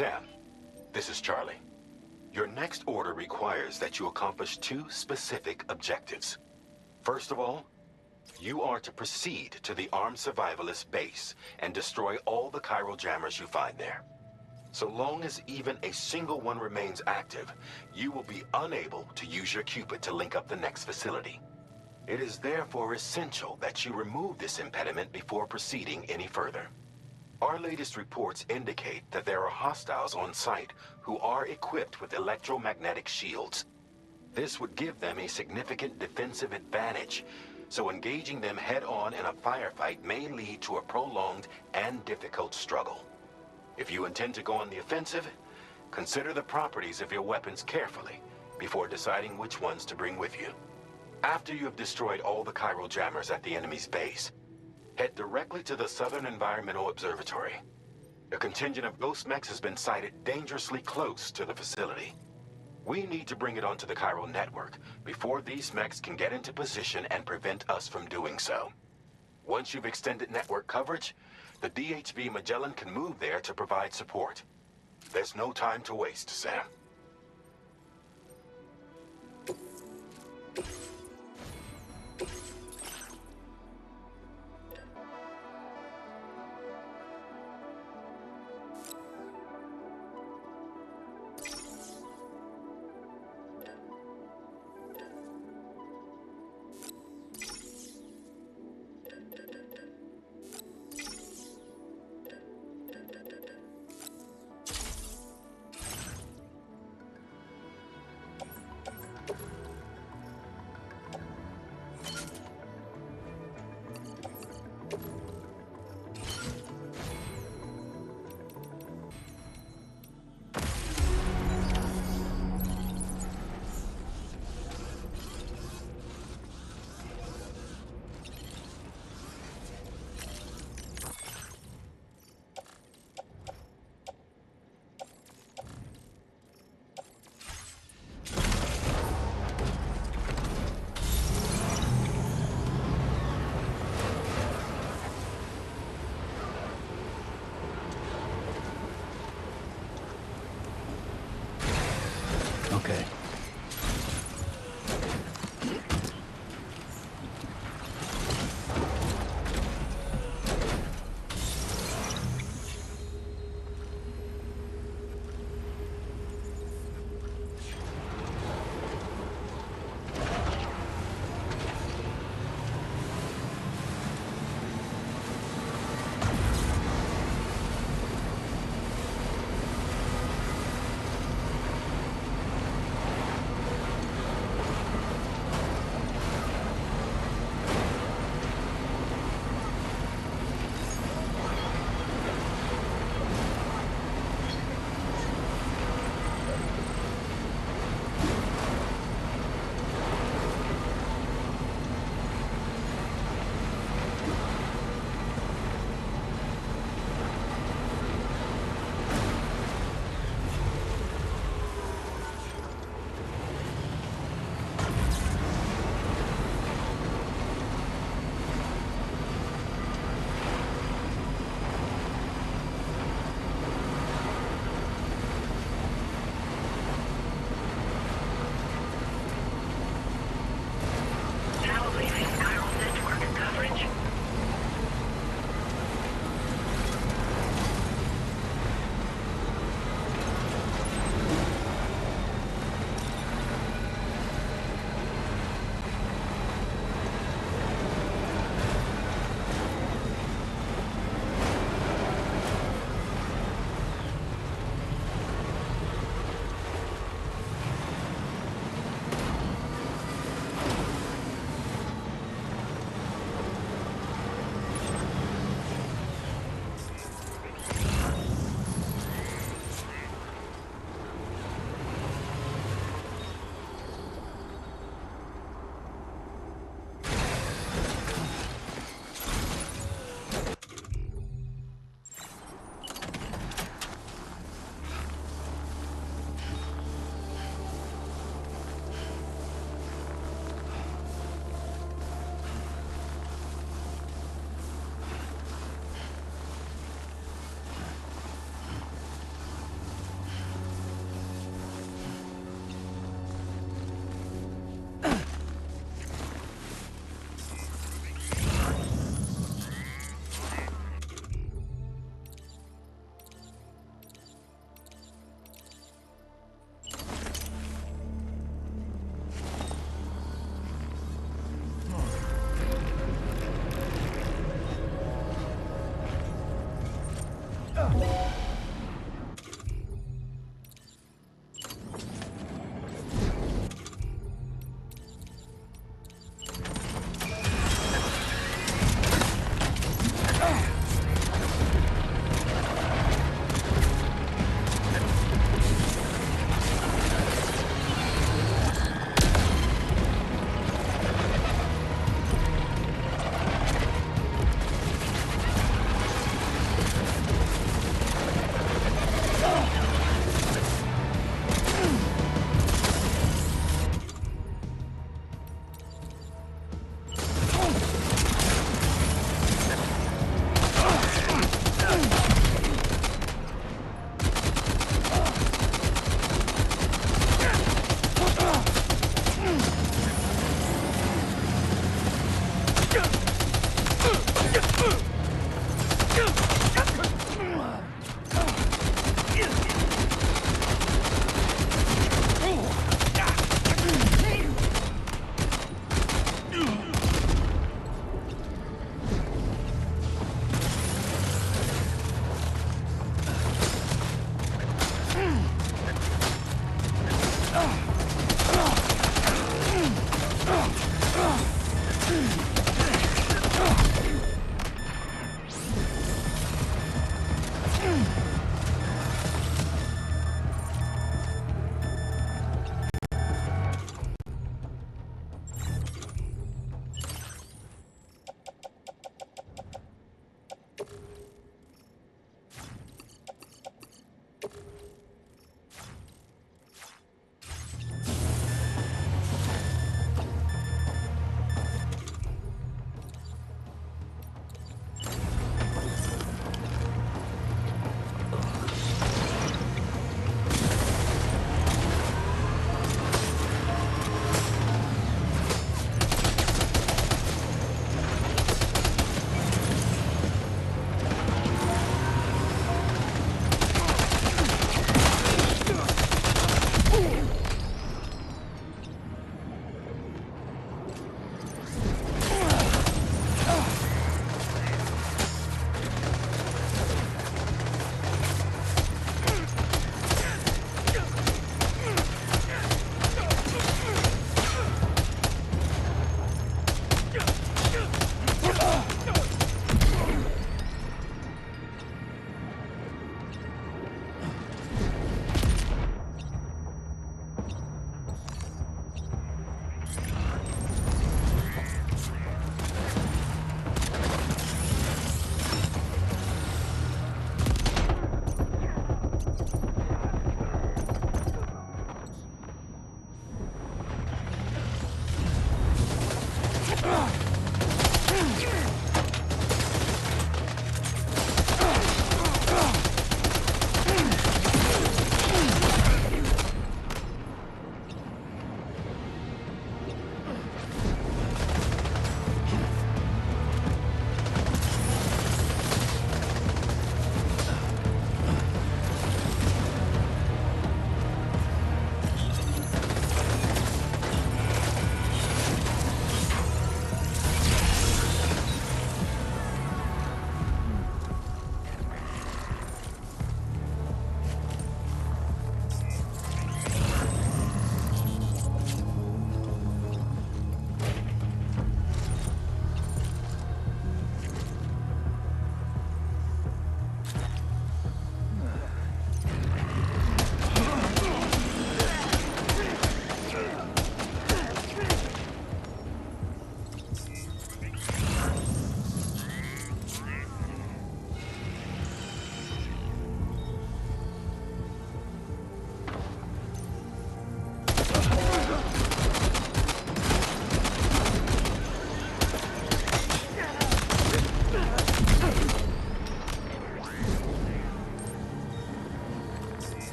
Sam, this is Charlie. Your next order requires that you accomplish two specific objectives. First of all, you are to proceed to the armed survivalist base and destroy all the chiral jammers you find there. So long as even a single one remains active, you will be unable to use your Cupid to link up the next facility. It is therefore essential that you remove this impediment before proceeding any further. Our latest reports indicate that there are hostiles on site who are equipped with electromagnetic shields. This would give them a significant defensive advantage, so engaging them head-on in a firefight may lead to a prolonged and difficult struggle. If you intend to go on the offensive, consider the properties of your weapons carefully before deciding which ones to bring with you. After you have destroyed all the chiral jammers at the enemy's base, head directly to the Southern Environmental Observatory. A contingent of ghost mechs has been sighted dangerously close to the facility. We need to bring it onto the chiral network before these mechs can get into position and prevent us from doing so. Once you've extended network coverage, the DHV Magellan can move there to provide support. There's no time to waste, Sam.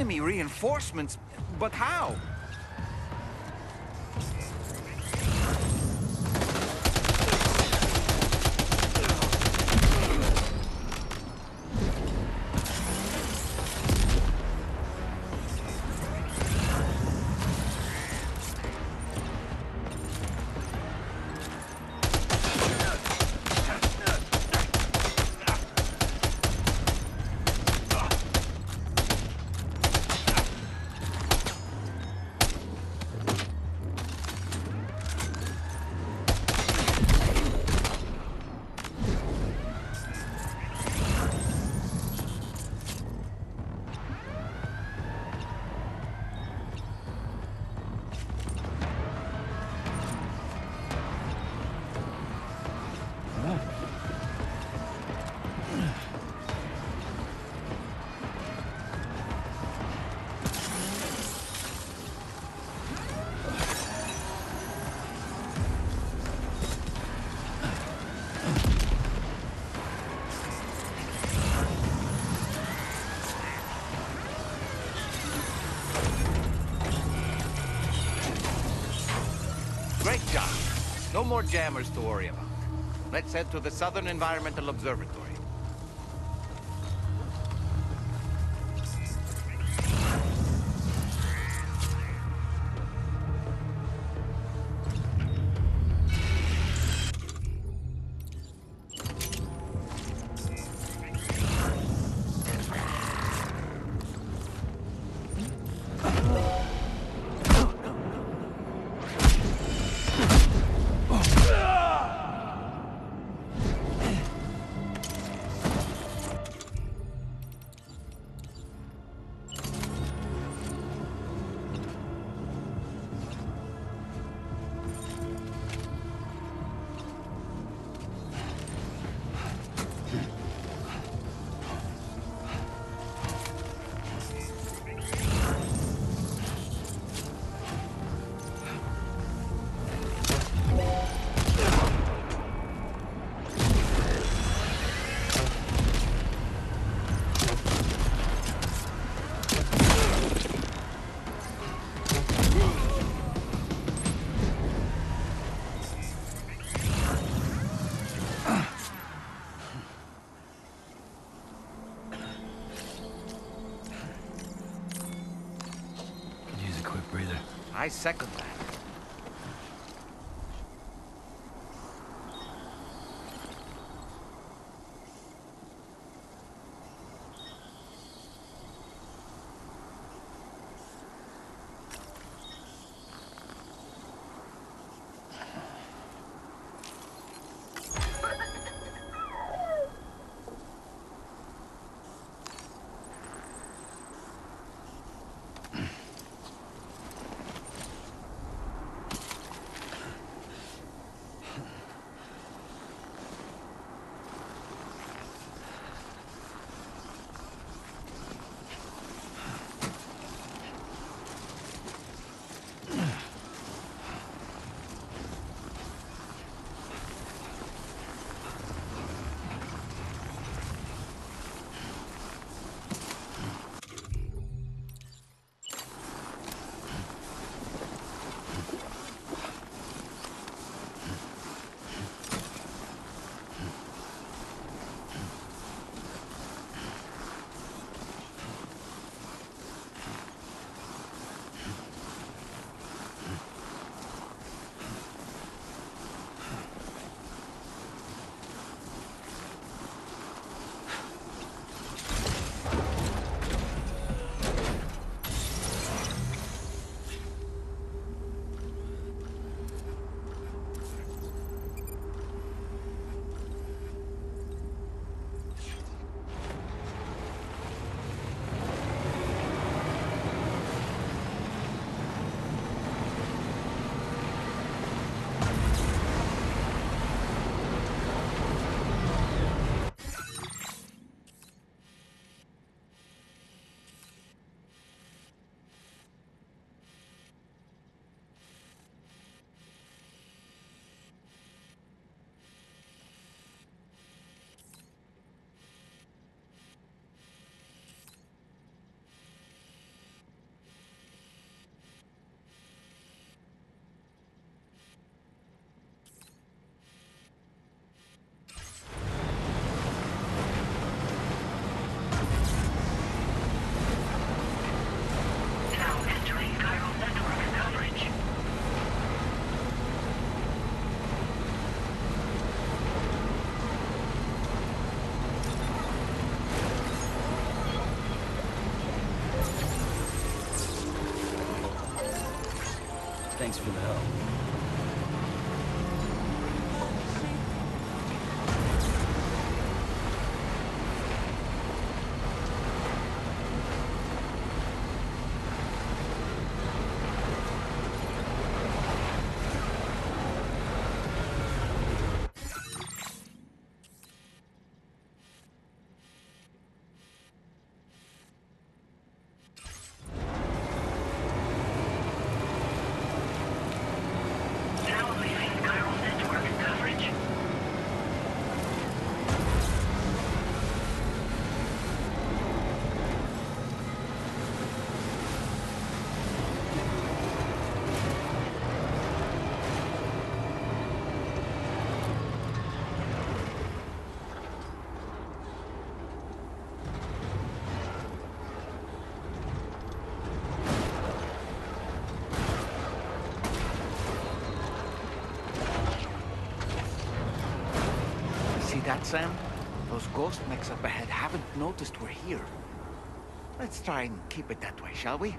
Enemy reinforcements? But how? more jammers to worry about. Let's head to the Southern Environmental Observatory. I second that. Thanks for the help. that, Sam? Those ghost mechs up ahead haven't noticed we're here. Let's try and keep it that way, shall we?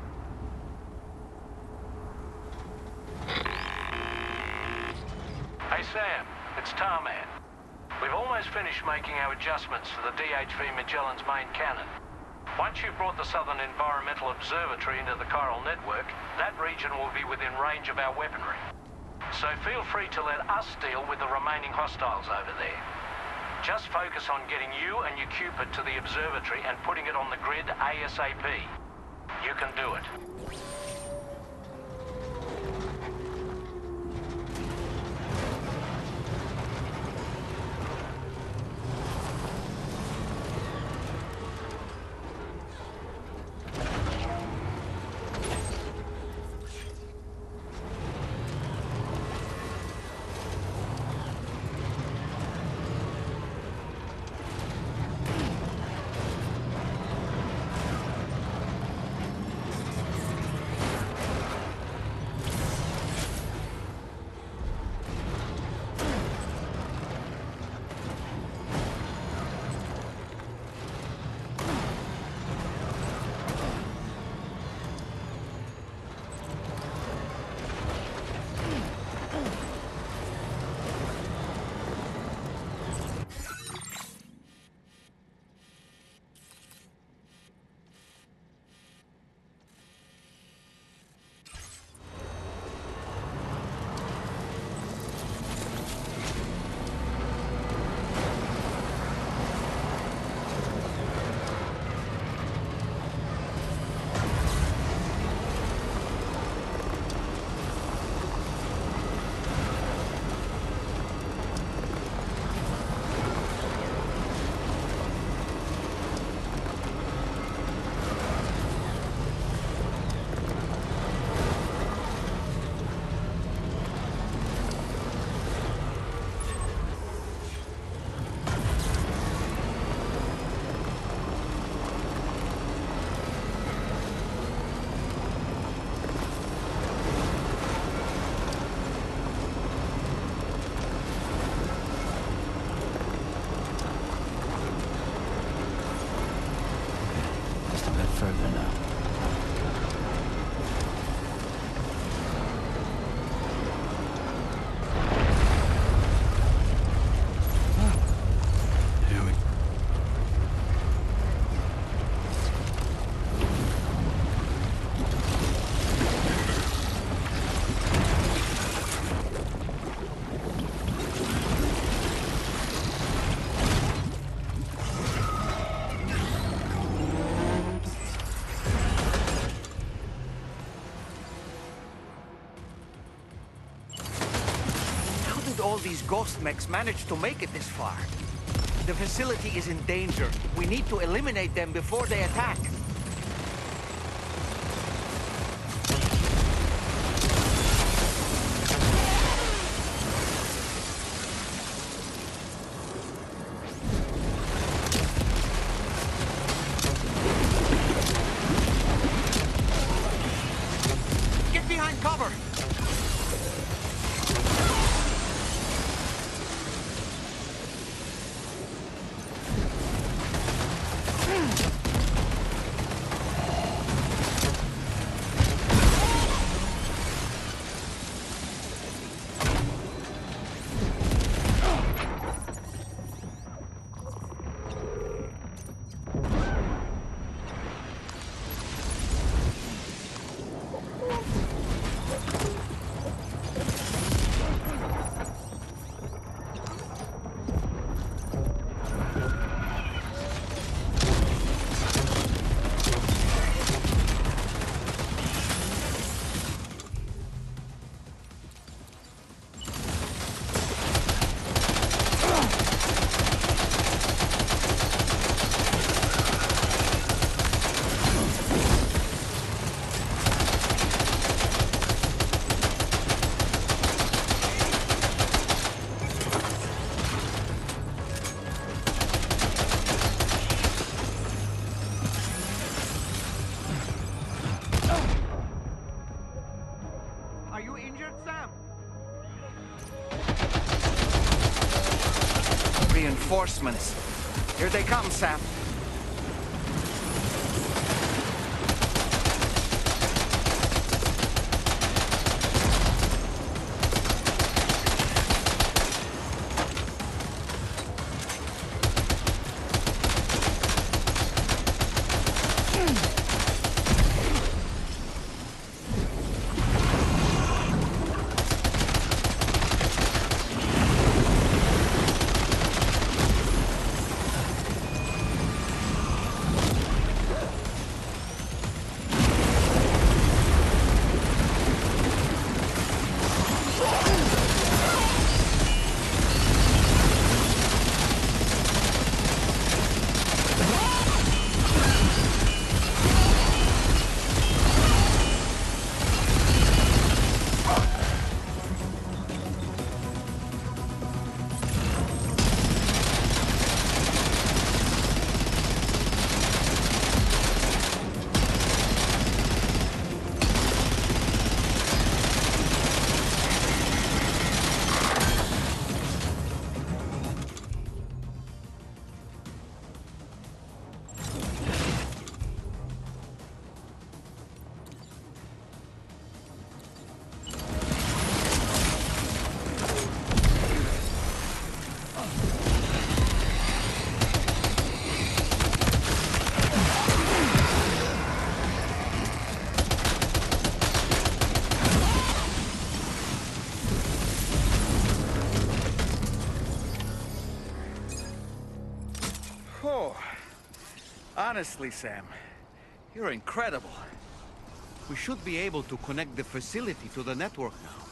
Hey Sam, it's Tarman. We've almost finished making our adjustments to the DHV Magellan's main cannon. Once you've brought the Southern Environmental Observatory into the chiral network, that region will be within range of our weaponry. So feel free to let us deal with the remaining hostiles over there. Just focus on getting you and your Cupid to the observatory and putting it on the grid ASAP. You can do it. Further now. Here we go. All these ghost mechs managed to make it this far. The facility is in danger. We need to eliminate them before they attack. Get behind cover! reinforcements. Here they come, Sam. Oh, honestly, Sam, you're incredible. We should be able to connect the facility to the network now.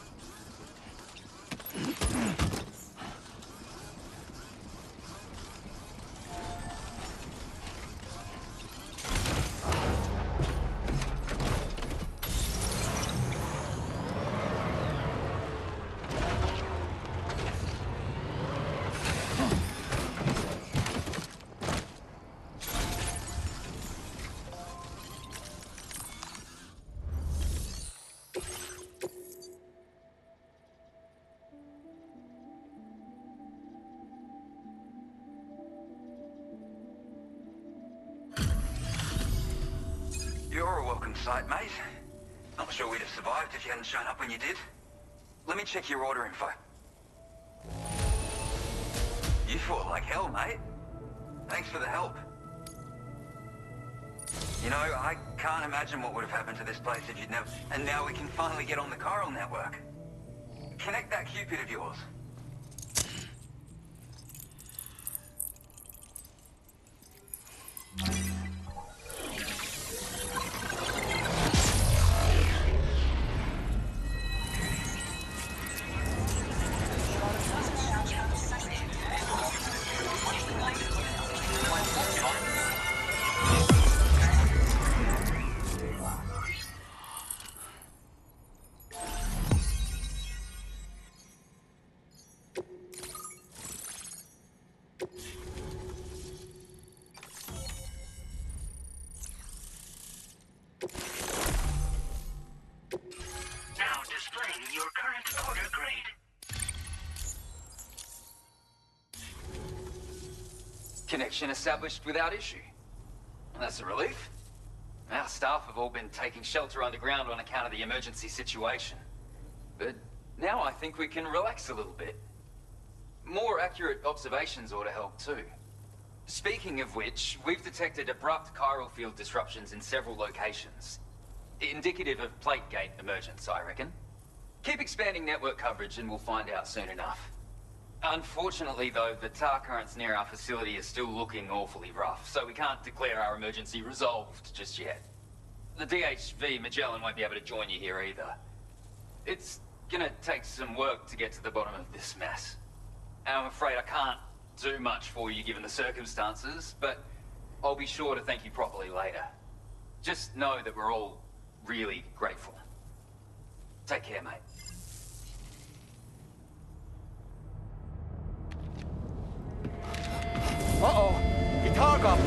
You're a welcome sight, mate. Not sure we'd have survived if you hadn't shown up when you did. Let me check your order info. You fought like hell, mate. Thanks for the help. You know, I can't imagine what would have happened to this place if you'd never... And now we can finally get on the chiral network. Connect that Cupid of yours. Now displaying your current order grade. Connection established without issue. That's a relief. Our staff have all been taking shelter underground on account of the emergency situation. But now I think we can relax a little bit. More accurate observations ought to help too. Speaking of which, we've detected abrupt chiral field disruptions in several locations. Indicative of plate gate emergence, I reckon. Keep expanding network coverage and we'll find out soon enough. Unfortunately though, the tar currents near our facility are still looking awfully rough, so we can't declare our emergency resolved just yet. The DHV Magellan won't be able to join you here either. It's gonna take some work to get to the bottom of this mess. And I'm afraid I can't do much for you given the circumstances, but I'll be sure to thank you properly later. Just know that we're all really grateful. Take care, mate. Uh-oh! Itargum!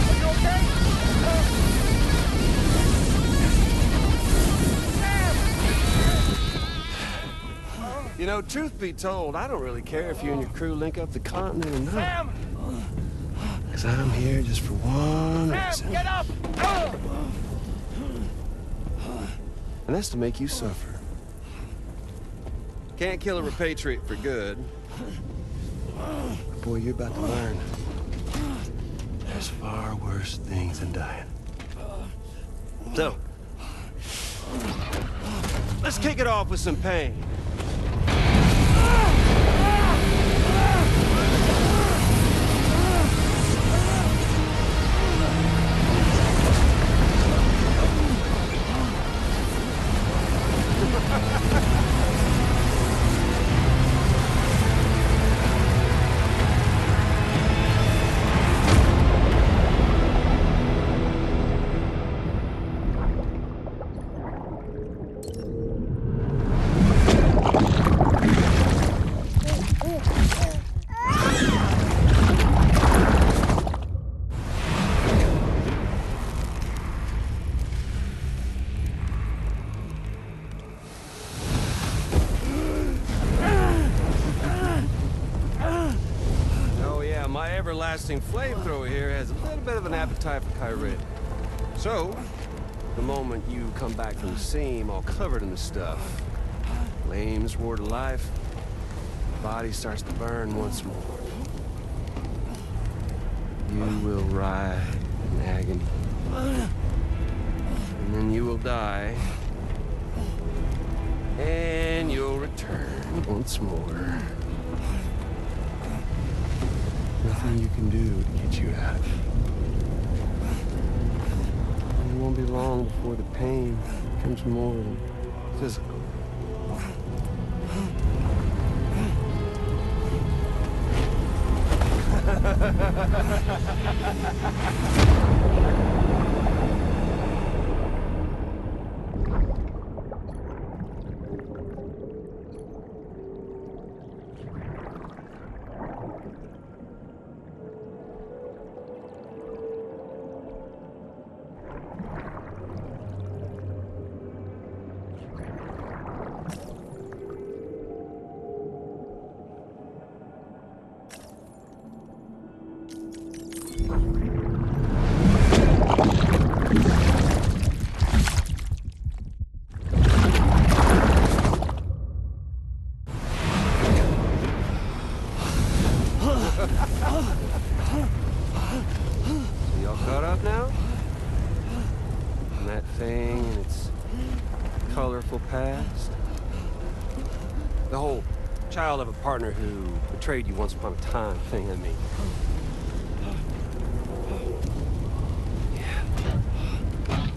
Are you okay? You know, truth be told, I don't really care if you and your crew link up the continent or not. Sam! Because I'm here just for one reason. Sam, get up! And that's to make you suffer. Can't kill a repatriate for good. But boy, you're about to learn. There's far worse things than dying. So, let's kick it off with some pain. My everlasting flamethrower here has a little bit of an appetite for Kyrie. So, the moment you come back from the seam all covered in the stuff, flames roar to life, the body starts to burn once more. You will writhe in agony. And then you will die. And you'll return once more. Nothing you can do to get you out of it. It won't be long before the pain becomes more physical. Y'all caught up now? And that thing and its colorful past? The whole child of a partner who betrayed you once upon a time thing, I mean. Yeah.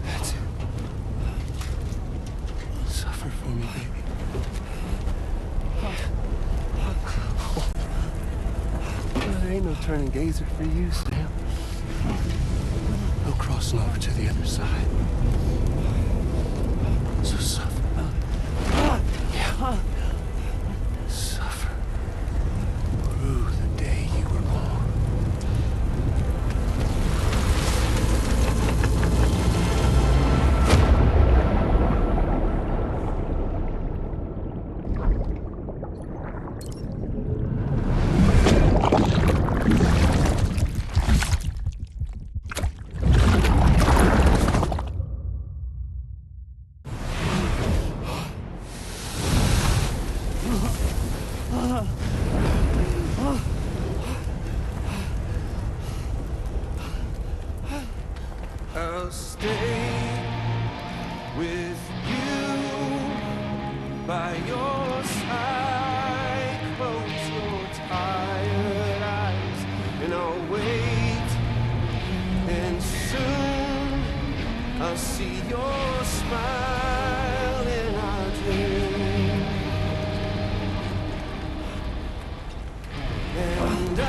That's it. Suffer for me, baby. There ain't no turning gazer for you, Sam. No crossing over to the other side. So suffer. Yeah. Suffer. Through the day you were born. I'll stay with you by your side. Close your tired eyes and I'll wait. And soon I'll see your smile in our dreams. And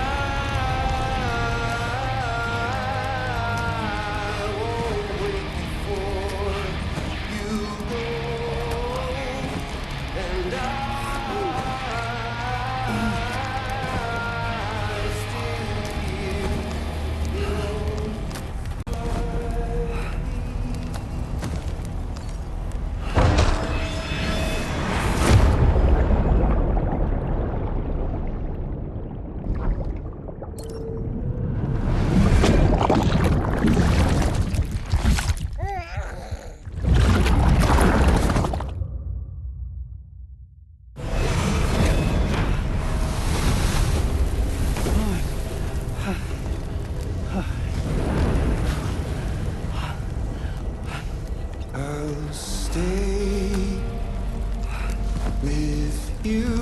You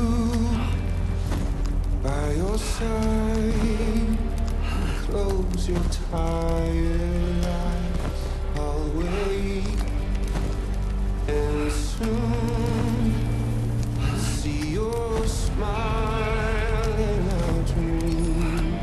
by your side, close your tired eyes. I'll wait, and soon see your smile in our dream.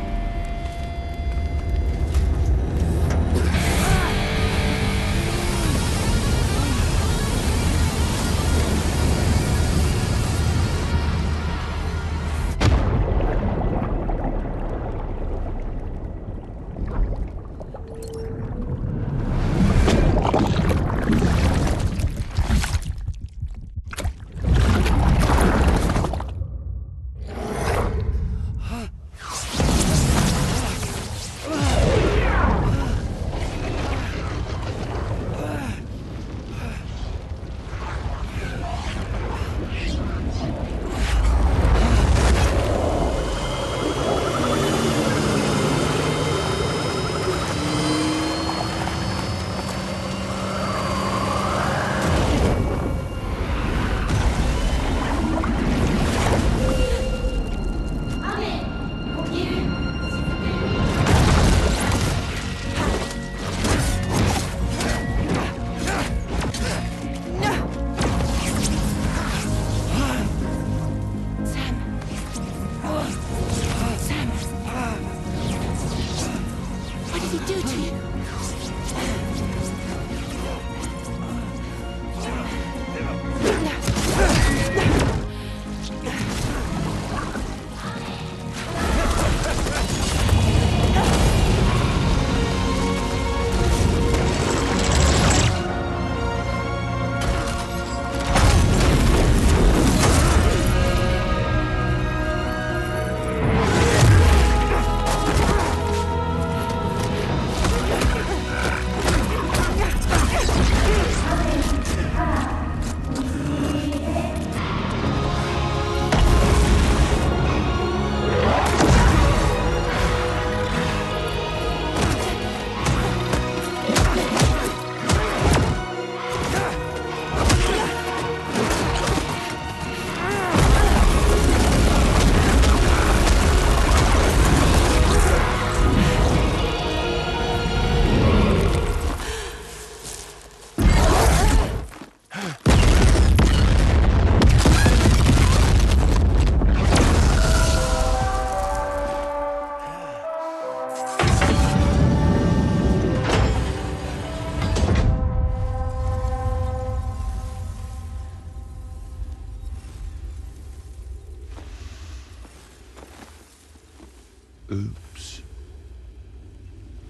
Oops.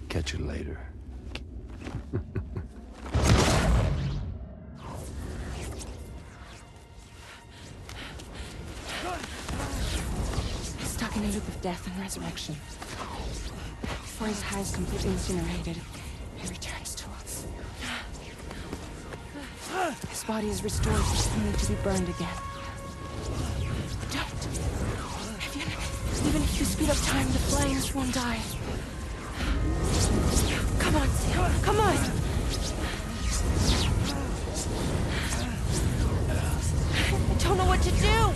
Catch you later. Stuck in a loop of death and resurrection. Before his hide is completely incinerated, he returns to us. His body is restored, only to be burned again. Don't. Even if you speed up time, the flames won't die. Come on, Sam. Come on! I don't know what to do!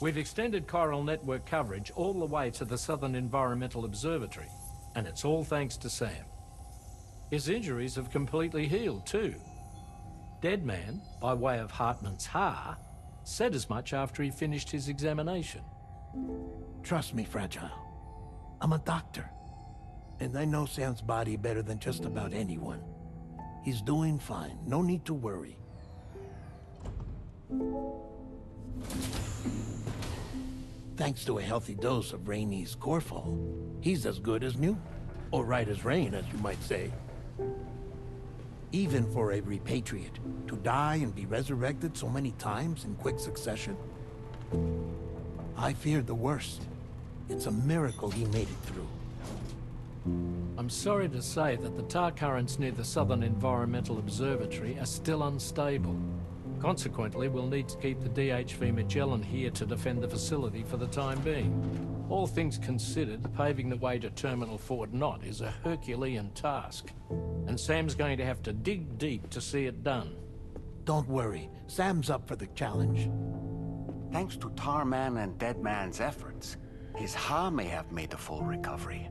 We've extended chiral network coverage all the way to the Southern Environmental Observatory, and it's all thanks to Sam. His injuries have completely healed, too. Deadman, by way of Hartman's Ha, said as much after he finished his examination. Trust me, Fragile. I'm a doctor. And I know Sam's body better than just about anyone. He's doing fine. No need to worry. Thanks to a healthy dose of Rainey's Corfol, he's as good as new. Or right as rain, as you might say. Even for a repatriate, to die and be resurrected so many times in quick succession. I feared the worst. It's a miracle he made it through. I'm sorry to say that the tar currents near the Southern Environmental Observatory are still unstable. Consequently, we'll need to keep the DHV Magellan here to defend the facility for the time being. All things considered, paving the way to Terminal Fort Knott is a Herculean task. And Sam's going to have to dig deep to see it done. Don't worry. Sam's up for the challenge. Thanks to Tarman and Deadman's efforts, his Ha may have made a full recovery.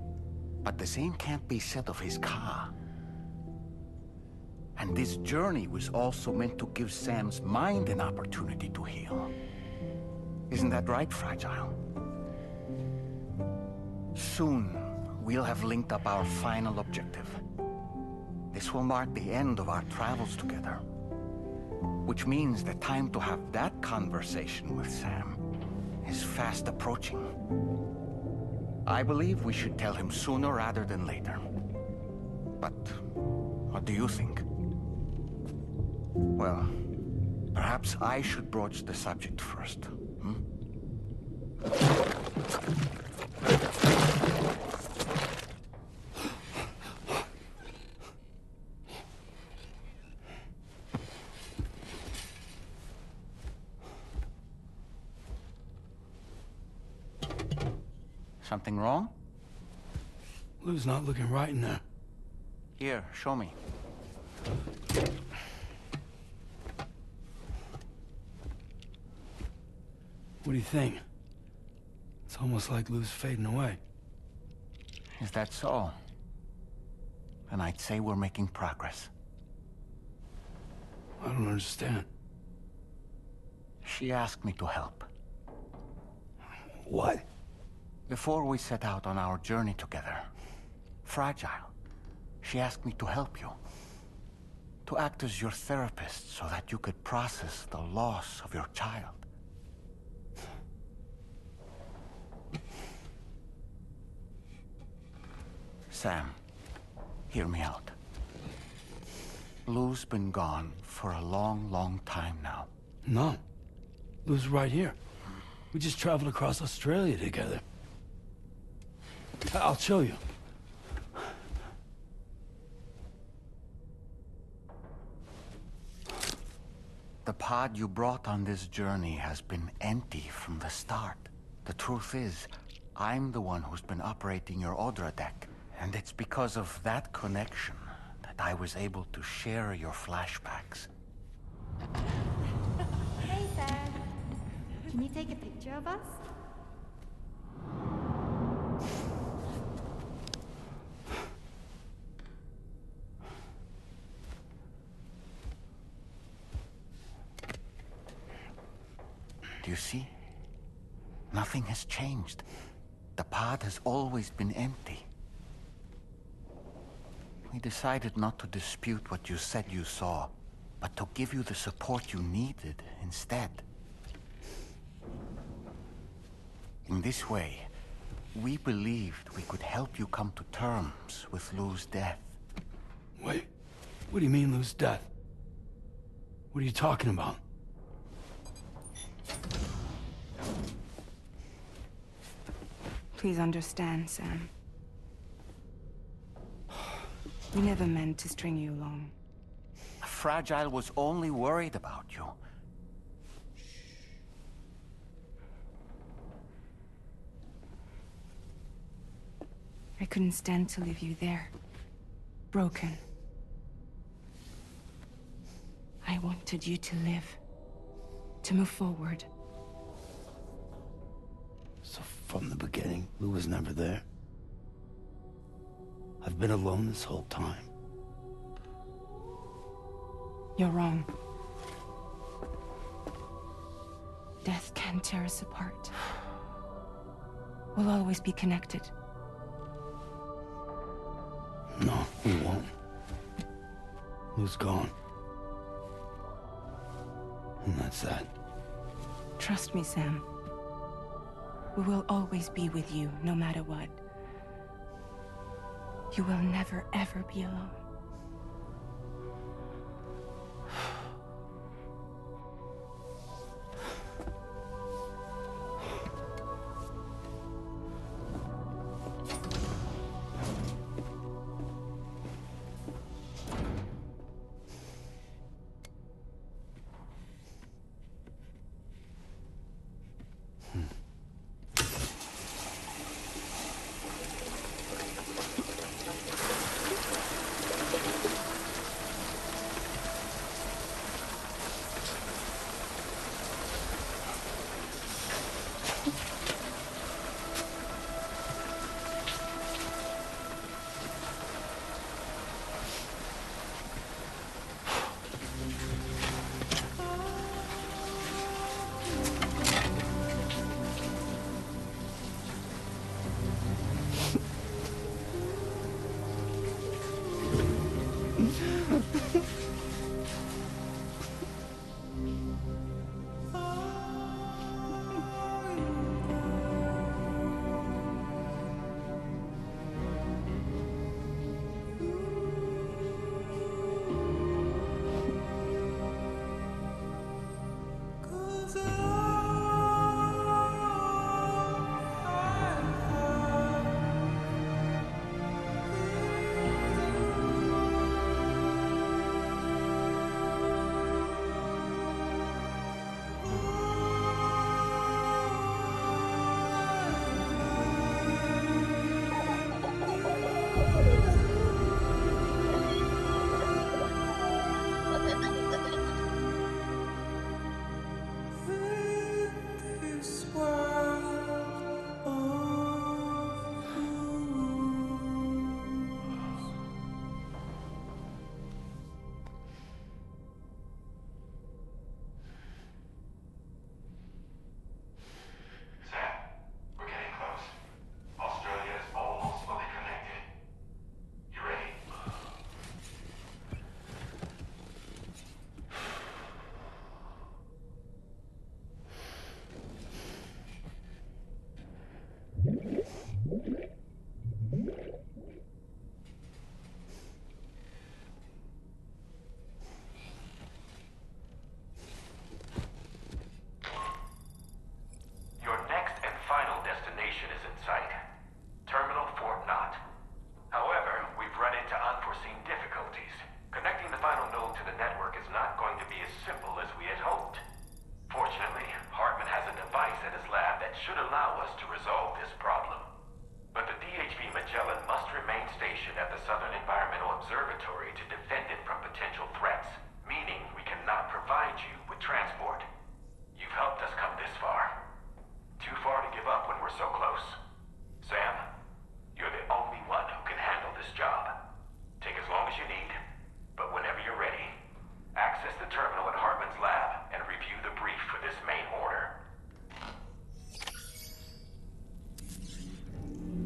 But the same can't be said of his Ka. And this journey was also meant to give Sam's mind an opportunity to heal. Isn't that right, Fragile? Soon, we'll have linked up our final objective. This will mark the end of our travels together. Which means the time to have that conversation with Sam is fast approaching. I believe we should tell him sooner rather than later. But what do you think? Well, perhaps I should broach the subject first, hmm? Something wrong? Lou's not looking right in there. Here, show me. What do you think? It's almost like Lou's fading away. Is that so? Then I'd say we're making progress. I don't understand. She asked me to help. What? Before we set out on our journey together, Fragile, she asked me to help you. To act as your therapist so that you could process the loss of your child. Sam, hear me out. Lou's been gone for a long, long time now. No. Lou's right here. We just traveled across Australia together. I'll show you. The pod you brought on this journey has been empty from the start. The truth is, I'm the one who's been operating your Odra deck. And it's because of that connection that I was able to share your flashbacks. Hey, Sam. Can you take a picture of us? Do you see? Nothing has changed. The pod has always been empty. We decided not to dispute what you said you saw, but to give you the support you needed instead. In this way, we believed we could help you come to terms with Lou's death. Wait, what do you mean Lou's death? What are you talking about? Please understand, Sam. We never meant to string you along. Fragile was only worried about you. I couldn't stand to leave you there. Broken. I wanted you to live. To move forward. from the beginning. Lou was never there. I've been alone this whole time. You're wrong. Death can tear us apart. We'll always be connected. No, we won't. Lou's gone. And that's that. Trust me, Sam. We will always be with you, no matter what. You will never, ever be alone.